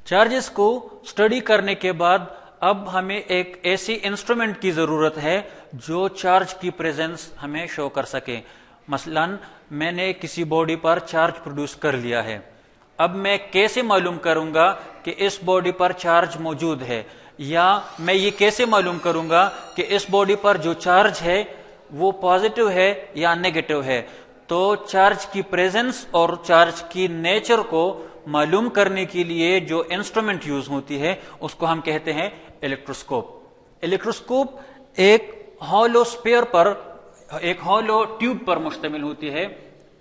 Charges को study करने के बाद अब हमें एक ऐसी इंस्ट्रूमेंट की जरूरत है जो चार्ज की प्रेजेंस हमें शो कर सके। मसलन मैंने किसी बॉडी पर चार्ज प्रोड्यूस कर लिया है, अब मैं कैसे मालूम करूंगा कि इस बॉडी पर चार्ज मौजूद है, या मैं ये कैसे मालूम करूंगा कि इस बॉडी पर जो चार्ज है वो पॉजिटिव है या नेगेटिव है। तो चार्ज की प्रेजेंस और चार्ज की नेचर को मालूम करने के लिए जो इंस्ट्रूमेंट यूज होती है उसको हम कहते हैं इलेक्ट्रोस्कोप। इलेक्ट्रोस्कोप एक हॉलो स्फीयर पर, एक हॉलो ट्यूब पर मुश्तमिल होती है।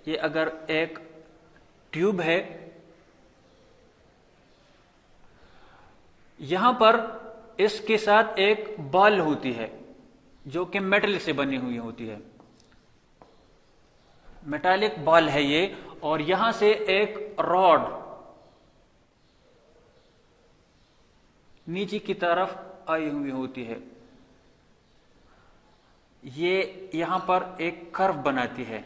ये अगर एक ट्यूब है, यहां पर इसके साथ एक बॉल होती है जो कि मेटल से बनी हुई होती है, मेटालिक बॉल है ये, और यहां से एक रॉड नीचे की तरफ आई हुई होती है। ये यहां पर एक कर्व बनाती है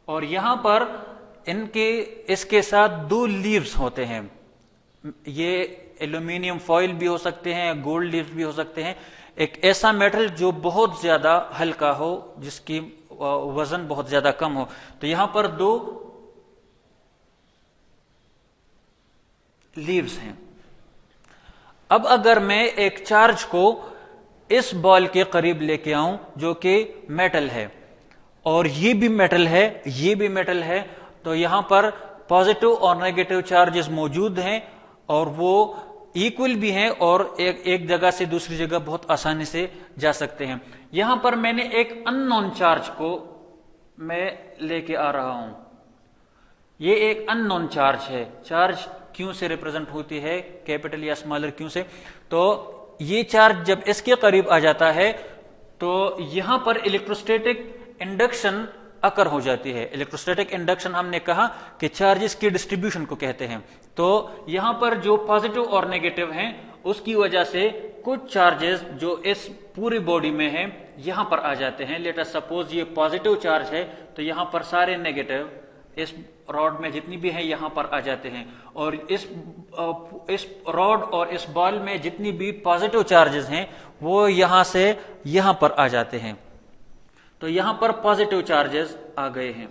और यहां पर इसके साथ दो लीव्स होते हैं। ये एल्यूमिनियम फॉइल भी हो सकते हैं, गोल्ड लीव्स भी हो सकते हैं। एक ऐसा मेटल जो बहुत ज्यादा हल्का हो, जिसकी वजन बहुत ज्यादा कम हो। तो यहां पर दो लीव्स हैं। अब अगर मैं एक चार्ज को इस बॉल के करीब लेके आऊं जो कि मेटल है, और ये भी मेटल है, ये भी मेटल है, तो यहां पर पॉजिटिव और नेगेटिव चार्जेस मौजूद हैं और वो इक्वल भी हैं और एक जगह से दूसरी जगह बहुत आसानी से जा सकते हैं। यहां पर मैंने एक अननोन चार्ज को मैं लेके आ रहा हूं। ये एक अननोन चार्ज है। चार्ज क्यू से रिप्रेजेंट होती है, कैपिटल या स्मॉलर क्यू से। तो ये चार्ज जब इसके करीब आ जाता है तो यहां पर इलेक्ट्रोस्टैटिक इंडक्शन अकर हो जाती है। इलेक्ट्रोस्टैटिक इंडक्शन हमने कहा कि चार्जेस की डिस्ट्रीब्यूशन को कहते हैं। तो यहां पर जो पॉजिटिव और नेगेटिव हैं उसकी वजह से कुछ चार्जेस जो इस पूरी बॉडी में हैं यहां पर आ जाते हैं। लेट अस सपोज ये पॉजिटिव चार्ज है तो यहां पर सारे नेगेटिव इस रॉड में जितनी भी हैं यहां पर आ जाते हैं, और इस रॉड और इस बॉल में जितनी भी पॉजिटिव चार्जेस हैं वो यहां से यहां पर आ जाते हैं। तो यहां पर पॉजिटिव चार्जेस आ गए हैं।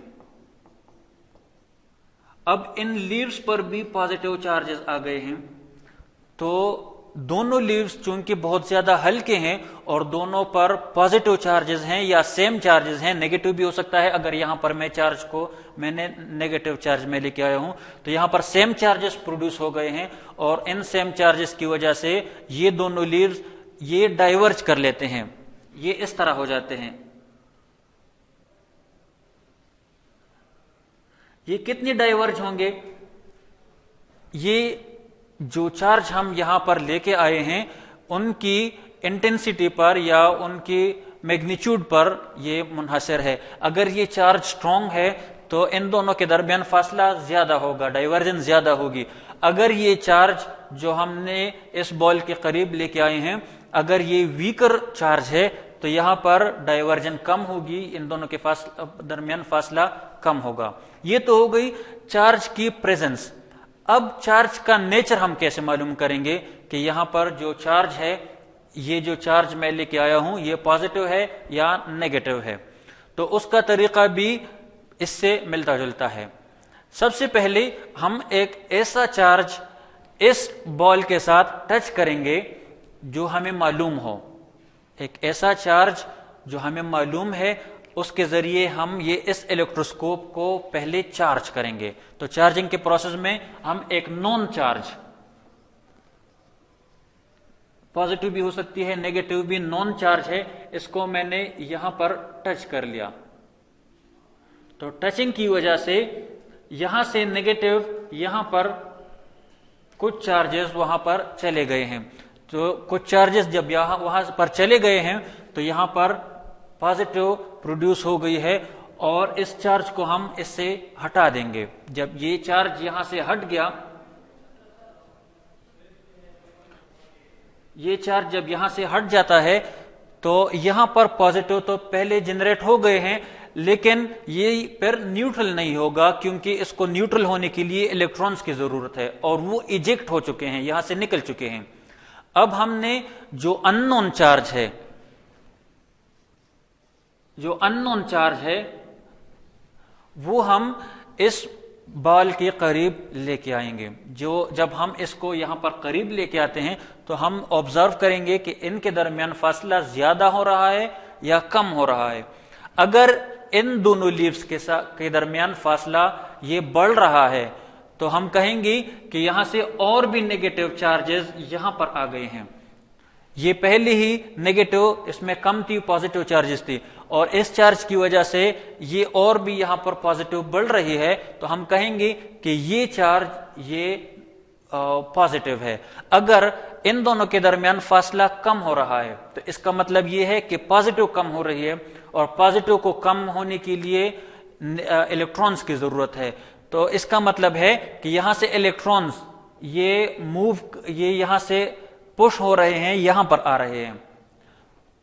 अब इन लीव्स पर भी पॉजिटिव चार्जेस आ गए हैं। तो दोनों लीव्स चूंकि बहुत ज्यादा हल्के हैं और दोनों पर पॉजिटिव चार्जेस हैं या सेम चार्जेस हैं, नेगेटिव भी हो सकता है। अगर यहां पर मैं चार्ज को मैंने नेगेटिव चार्ज में लेके आया हूं तो यहां पर सेम चार्जेस प्रोड्यूस हो गए हैं, और इन सेम चार्जेस की वजह से ये दोनों लीव्स ये डाइवर्ज कर लेते हैं, ये इस तरह हो जाते हैं। ये कितने डाइवर्ज होंगे? ये जो चार्ज हम यहां पर लेके आए हैं उनकी इंटेंसिटी पर या उनकी मैग्नीट्यूड पर ये मुनहसर है। अगर ये चार्ज स्ट्रांग है तो इन दोनों के दरमियान फासला ज्यादा होगा, डाइवर्जेंस ज्यादा होगी। अगर ये चार्ज जो हमने इस बॉल के करीब लेके आए हैं अगर ये वीकर चार्ज है तो यहां पर डाइवर्जन कम होगी, इन दोनों के दरमियान फासला कम होगा। ये तो हो गई चार्ज की प्रेजेंस। अब चार्ज का नेचर हम कैसे मालूम करेंगे कि यहां पर जो चार्ज है, ये जो चार्ज मैं लेके आया हूं ये पॉजिटिव है या नेगेटिव है? तो उसका तरीका भी इससे मिलता जुलता है। सबसे पहले हम एक ऐसा चार्ज इस बॉल के साथ टच करेंगे जो हमें मालूम हो। एक ऐसा चार्ज जो हमें मालूम है उसके जरिए हम ये इस इलेक्ट्रोस्कोप को पहले चार्ज करेंगे। तो चार्जिंग के प्रोसेस में हम एक नॉन चार्ज, पॉजिटिव भी हो सकती है नेगेटिव भी, नॉन चार्ज है, इसको मैंने यहां पर टच कर लिया। तो टचिंग की वजह से यहां से नेगेटिव यहां पर कुछ चार्जेस वहां पर चले गए हैं। तो कुछ चार्जेस जब वहां पर चले गए हैं तो यहां पर पॉजिटिव प्रोड्यूस हो गई है और इस चार्ज को हम इससे हटा देंगे। जब ये चार्ज यहां से हट गया, ये चार्ज जब यहां से हट जाता है तो यहां पर पॉजिटिव तो पहले जनरेट हो गए हैं, لیکن یہ پھر نیوٹرل نہیں ہوگا کیونکہ اس کو نیوٹرل ہونے کے لیے الیکٹرانز کی ضرورت ہے اور وہ ایجیکٹ ہو چکے ہیں، یہاں سے نکل چکے ہیں۔ اب ہم نے جو ان نون چارج ہے، وہ ہم اس بال کے قریب لے کے آئیں گے۔ جب ہم اس کو یہاں پر قریب لے کے آتے ہیں تو ہم آبزرو کریں گے کہ ان کے درمیان فاصلہ زیادہ ہو رہا ہے یا کم ہو رہا ہے۔ اگر ان دونوں لیوز کے درمیان فاصلہ یہ بڑھ رہا ہے تو ہم کہیں گے کہ یہاں سے اور بھی نیگیٹو چارجز یہاں پر آ گئے ہیں۔ یہ پہلے ہی نیگیٹو، اس میں کم تھی، پازیٹو چارجز تھی، اور اس چارج کی وجہ سے یہ اور بھی یہاں پر پازیٹو بڑھ رہی ہے، تو ہم کہیں گے کہ یہ چارج یہ پازیٹو ہے۔ اگر ان دونوں کے درمیان فاصلہ کم ہو رہا ہے تو اس کا مطلب یہ ہے کہ پازیٹو کم ہو رہی ہے، اور پازیٹو کو کم ہونے کے لیے الیکٹرانز کی ضرورت ہے۔ تو اس کا مطلب ہے کہ یہاں سے الیکٹرانز یہ یہاں سے پش ہو رہے ہیں، یہاں پر آ رہے ہیں۔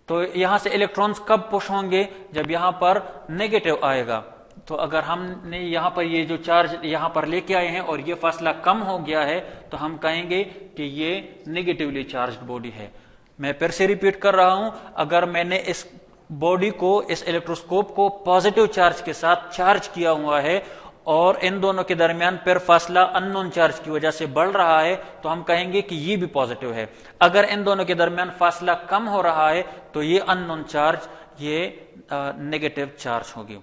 تو یہاں سے الیکٹرانز کب پش ہوں گے؟ جب یہاں پر نیگیٹو آئے گا۔ تو اگر ہم نے یہاں پر یہ جو چارج یہاں پر لے کے آئے ہیں اور یہ فاصلہ کم ہو گیا ہے تو ہم کہیں گے کہ یہ نیگیٹولی چارجڈ باڈی ہے۔ میں پھر سے ریپیٹ کر رہا ہوں، اگر میں نے اس باڈی کو، اس الیکٹروسکوپ کو پازیٹو چارج کے ساتھ چارج کیا ہوا ہے اور ان دونوں کے درمیان پھر فاصلہ ان نون چارج کی وجہ سے بڑھ رہا ہے تو ہم کہیں گے کہ یہ بھی پازیٹو ہے۔ اگر ان دونوں کے درمیان فاصلہ کم ہو رہا ہے تو یہ ان نون چارج یہ نیگیٹو چارج ہوگی۔